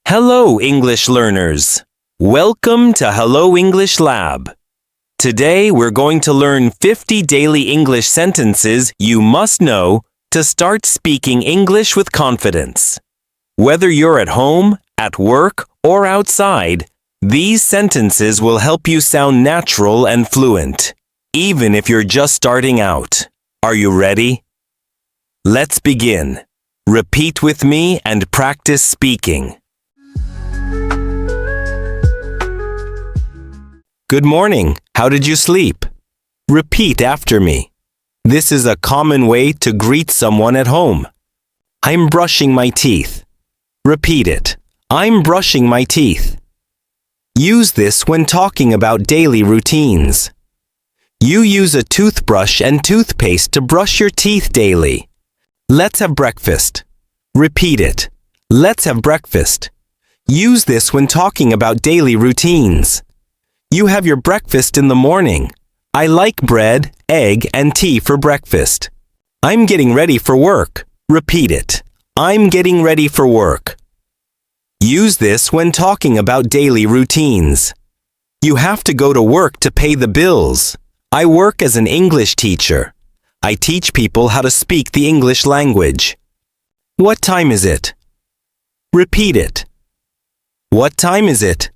Hello, English learners. Welcome to Hello English Lab. Today, we're going to learn 50 daily English sentences you must know to start speaking English with confidence. Whether you're at home, at work, or outside, these sentences will help you sound natural and fluent, even if you're just starting out. Are you ready? Let's begin. Repeat with me and practice speaking. Good morning. How did you sleep? Repeat after me. This is a common way to greet someone at home. I'm brushing my teeth. Repeat it. I'm brushing my teeth. Use this when talking about daily routines. You use a toothbrush and toothpaste to brush your teeth daily. Let's have breakfast. Repeat it. Let's have breakfast. Use this when talking about daily routines. You have your breakfast in the morning. I like bread, egg, and tea for breakfast. I'm getting ready for work. Repeat it. I'm getting ready for work. Use this when talking about daily routines. You have to go to work to pay the bills. I work as an English teacher. I teach people how to speak the English language. What time is it? Repeat it. What time is it?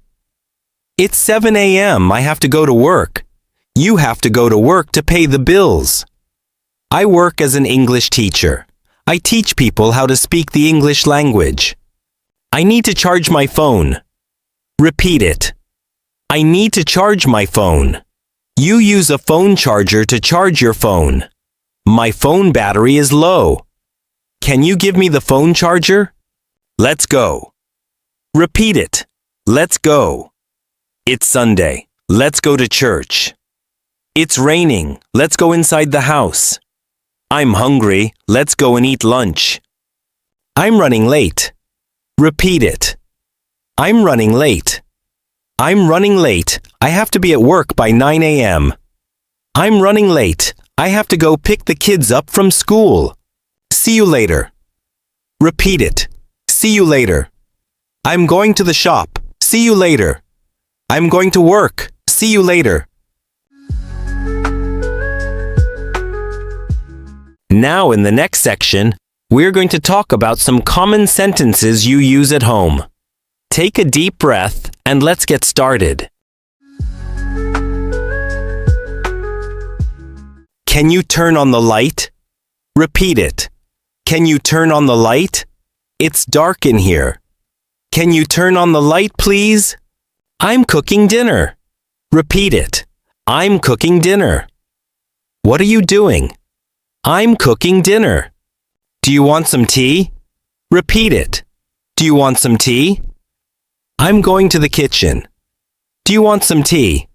It's 7 a.m. I have to go to work. You have to go to work to pay the bills. I work as an English teacher. I teach people how to speak the English language. I need to charge my phone. Repeat it. I need to charge my phone. You use a phone charger to charge your phone. My phone battery is low. Can you give me the phone charger? Let's go. Repeat it. Let's go. It's Sunday. Let's go to church. It's raining. Let's go inside the house. I'm hungry. Let's go and eat lunch. I'm running late. Repeat it. I'm running late. I'm running late. I have to be at work by 9 a.m. I'm running late. I have to go pick the kids up from school. See you later. Repeat it. See you later. I'm going to the shop. See you later. I'm going to work. See you later. Now in the next section, we're going to talk about some common sentences you use at home. Take a deep breath and let's get started. Can you turn on the light? Repeat it. Can you turn on the light? It's dark in here. Can you turn on the light, please? I'm cooking dinner. Repeat it. I'm cooking dinner. What are you doing? I'm cooking dinner. Do you want some tea? Repeat it. Do you want some tea? I'm going to the kitchen. Do you want some tea?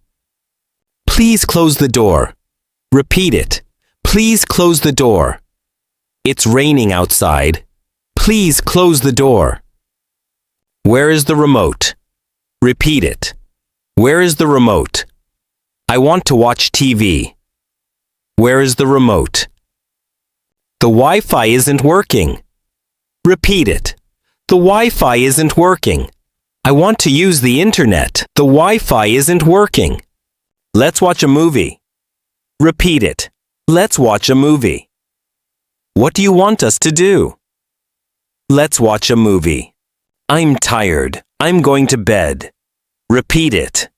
Please close the door. Repeat it. Please close the door. It's raining outside. Please close the door. Where is the remote? Repeat it. Where is the remote? I want to watch TV. Where is the remote? The Wi-Fi isn't working. Repeat it. The Wi-Fi isn't working. I want to use the internet. The Wi-Fi isn't working. Let's watch a movie. Repeat it. Let's watch a movie. What do you want us to do? Let's watch a movie. I'm tired. I'm going to bed. Repeat it.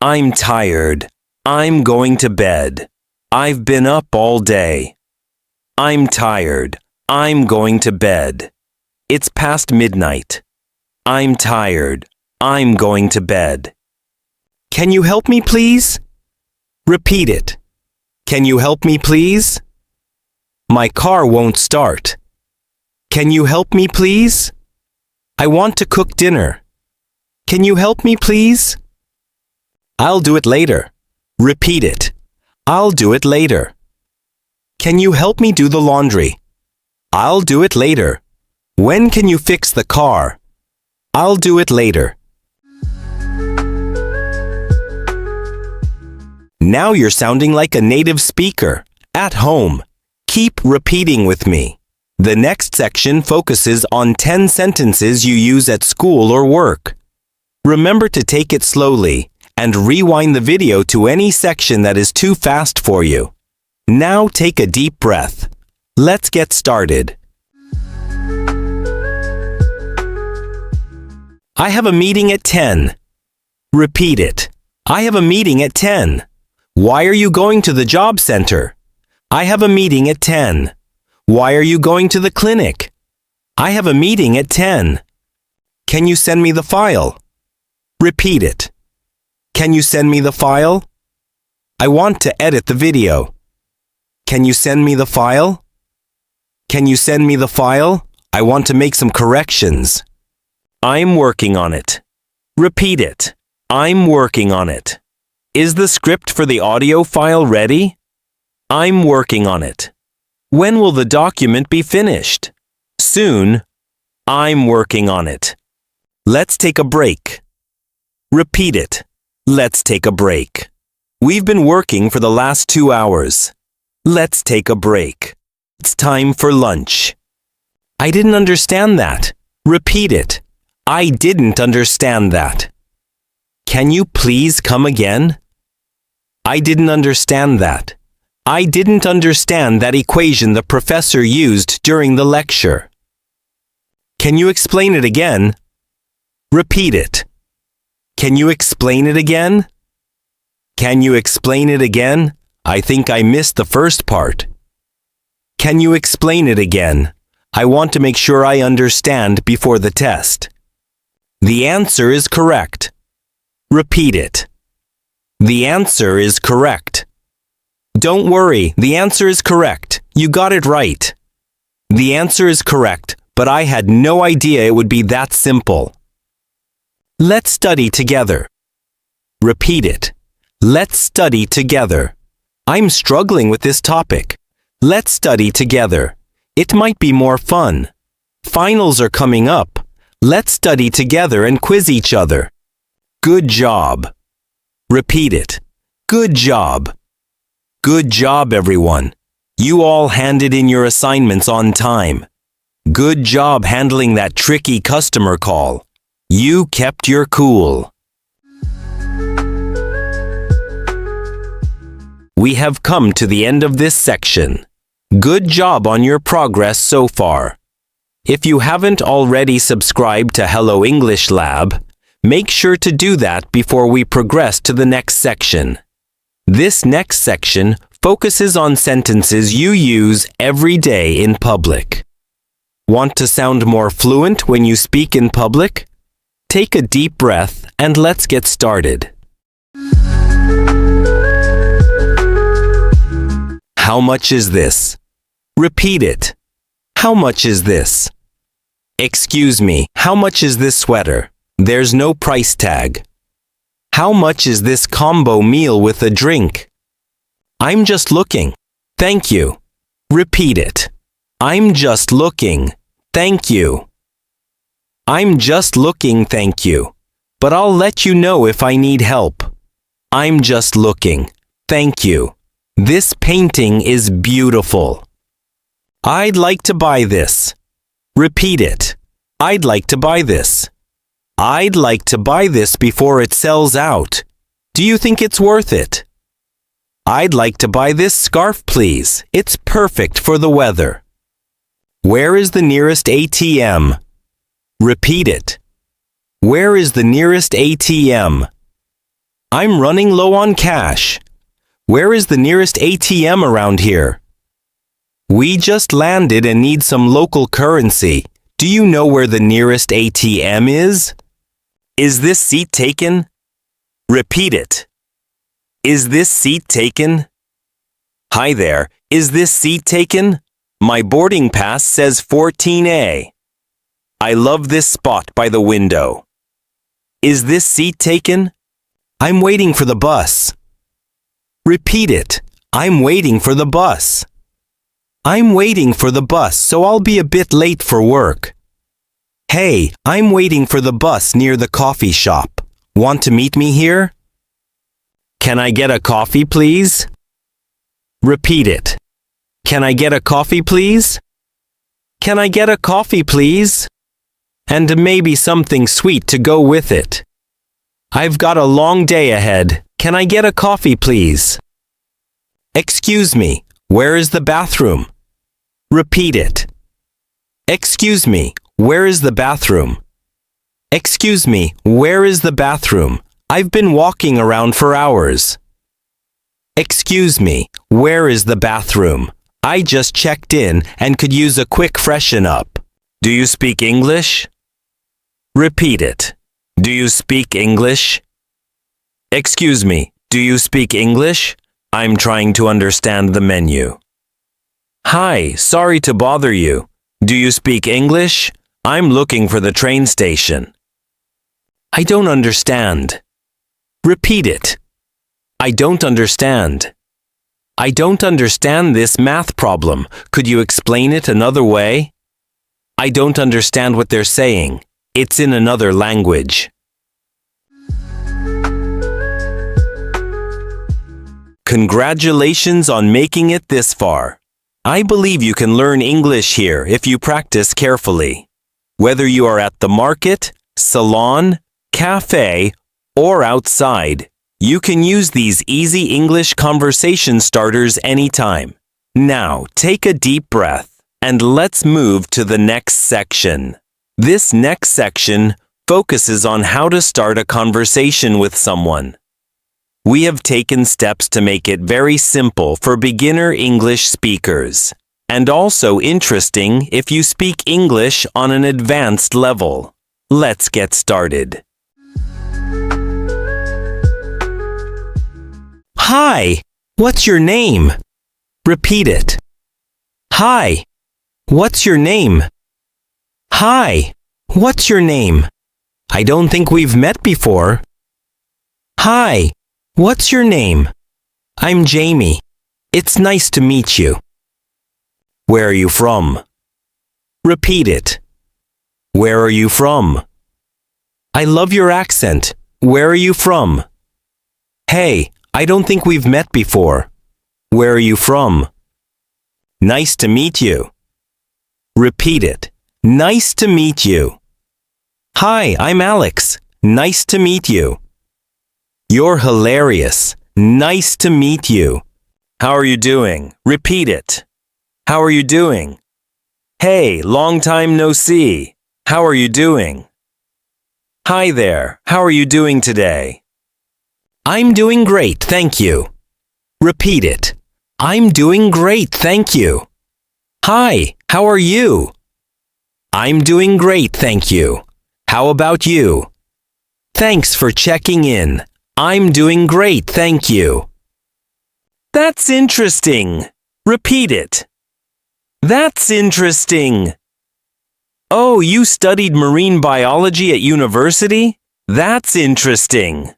I'm tired. I'm going to bed. I've been up all day. I'm tired. I'm going to bed. It's past midnight. I'm tired. I'm going to bed. Can you help me, please? Repeat it. Can you help me, please? My car won't start. Can you help me, please? I want to cook dinner. Can you help me, please? I'll do it later. Repeat it. I'll do it later. Can you help me do the laundry? I'll do it later. When can you fix the car? I'll do it later. Now you're sounding like a native speaker. At home. Keep repeating with me. The next section focuses on 10 sentences you use at school or work. Remember to take it slowly and rewind the video to any section that is too fast for you. Now take a deep breath. Let's get started. I have a meeting at 10. Repeat it. I have a meeting at 10. Why are you going to the job center? I have a meeting at 10. Why are you going to the clinic? I have a meeting at 10. Can you send me the file? Repeat it. Can you send me the file? I want to edit the video. Can you send me the file? Can you send me the file? I want to make some corrections. I'm working on it. Repeat it. I'm working on it. Is the script for the audio file ready? I'm working on it. When will the document be finished? Soon. I'm working on it. Let's take a break. Repeat it. Let's take a break. We've been working for the last 2 hours. Let's take a break. It's time for lunch. I didn't understand that. Repeat it. I didn't understand that. Can you please come again? I didn't understand that. I didn't understand that equation the professor used during the lecture. Can you explain it again? Repeat it. Can you explain it again? Can you explain it again? I think I missed the first part. Can you explain it again? I want to make sure I understand before the test. The answer is correct. Repeat it. The answer is correct. Don't worry, the answer is correct. You got it right. The answer is correct, but I had no idea it would be that simple. Let's study together. Repeat it. Let's study together. I'm struggling with this topic. Let's study together. It might be more fun. Finals are coming up. Let's study together and quiz each other. Good job. Repeat it. Good job. Good job, everyone. You all handed in your assignments on time. Good job handling that tricky customer call. You kept your cool. We have come to the end of this section. Good job on your progress so far. If you haven't already subscribed to Hello English Lab, make sure to do that before we progress to the next section. This next section focuses on sentences you use every day in public. Want to sound more fluent when you speak in public? Take a deep breath and let's get started. How much is this? Repeat it. How much is this? Excuse me, how much is this sweater? There's no price tag. How much is this combo meal with a drink? I'm just looking. Thank you. Repeat it. I'm just looking. Thank you. I'm just looking, thank you. But I'll let you know if I need help. I'm just looking. Thank you. This painting is beautiful. I'd like to buy this. Repeat it. I'd like to buy this. I'd like to buy this before it sells out. Do you think it's worth it? I'd like to buy this scarf, please. It's perfect for the weather. Where is the nearest ATM? Repeat it. Where is the nearest ATM? I'm running low on cash. Where is the nearest ATM around here? We just landed and need some local currency. Do you know where the nearest ATM is? Is this seat taken? Repeat it. Is this seat taken? Hi there. Is this seat taken? My boarding pass says 14A. I love this spot by the window. Is this seat taken? I'm waiting for the bus. Repeat it. I'm waiting for the bus. I'm waiting for the bus, so I'll be a bit late for work. Hey, I'm waiting for the bus near the coffee shop. Want to meet me here? Can I get a coffee, please? Repeat it. Can I get a coffee, please? Can I get a coffee, please? And maybe something sweet to go with it. I've got a long day ahead. Can I get a coffee, please? Excuse me, where is the bathroom? Repeat it. Excuse me, where is the bathroom? Excuse me, where is the bathroom? I've been walking around for hours. Excuse me, where is the bathroom? I just checked in and could use a quick freshen up. Do you speak English? Repeat it. Do you speak English? Excuse me, do you speak English? I'm trying to understand the menu. Hi, sorry to bother you. Do you speak English? I'm looking for the train station. I don't understand. Repeat it. I don't understand. I don't understand this math problem. Could you explain it another way? I don't understand what they're saying. It's in another language. Congratulations on making it this far. I believe you can learn English here if you practice carefully. Whether you are at the market, salon, cafe, or outside, you can use these easy English conversation starters anytime. Now, take a deep breath and let's move to the next section. This next section focuses on how to start a conversation with someone. We have taken steps to make it very simple for beginner English speakers, and also interesting if you speak English on an advanced level. Let's get started. Hi, what's your name? Repeat it. Hi, what's your name? Hi, what's your name? I don't think we've met before. Hi, what's your name? I'm Jamie. It's nice to meet you. Where are you from? Repeat it. Where are you from? I love your accent. Where are you from? Hey, I don't think we've met before. Where are you from? Nice to meet you. Repeat it. Nice to meet you. Hi, I'm Alex. Nice to meet you. You're hilarious. Nice to meet you. How are you doing? Repeat it. How are you doing? Hey, long time no see. How are you doing? Hi there. How are you doing today? I'm doing great, thank you. Repeat it. I'm doing great, thank you. Hi, how are you? I'm doing great, thank you. How about you? Thanks for checking in. I'm doing great, thank you. That's interesting. Repeat it. That's interesting. Oh, you studied marine biology at university? That's interesting.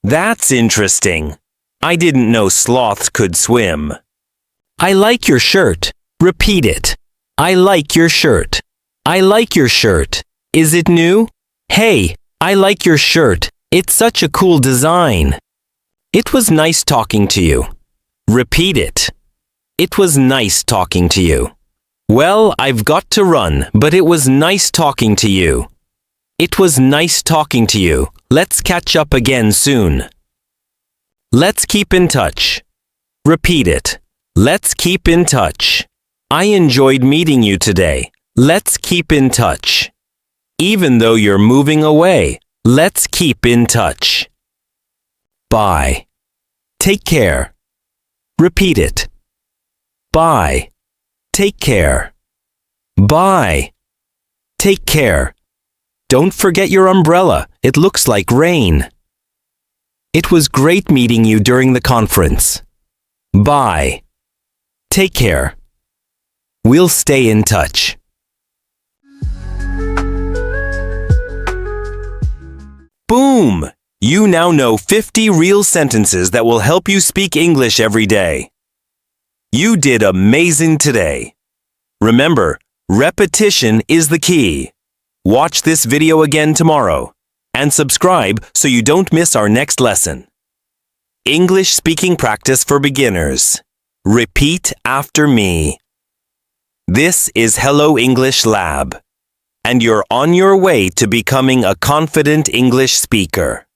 That's interesting. I didn't know sloths could swim. I like your shirt. Repeat it. I like your shirt. I like your shirt. Is it new? Hey, I like your shirt. It's such a cool design. It was nice talking to you. Repeat it. It was nice talking to you. Well, I've got to run, but it was nice talking to you. It was nice talking to you. Let's catch up again soon. Let's keep in touch. Repeat it. Let's keep in touch. I enjoyed meeting you today. Let's keep in touch. Even though you're moving away, let's keep in touch. Bye. Take care. Repeat it. Bye. Take care. Bye. Take care. Don't forget your umbrella. It looks like rain. It was great meeting you during the conference. Bye. Take care. We'll stay in touch. Boom! You now know 50 real sentences that will help you speak English every day. You did amazing today. Remember, repetition is the key. Watch this video again tomorrow and subscribe so you don't miss our next lesson. English speaking practice for beginners. Repeat after me. This is Hello English Lab, and you're on your way to becoming a confident English speaker.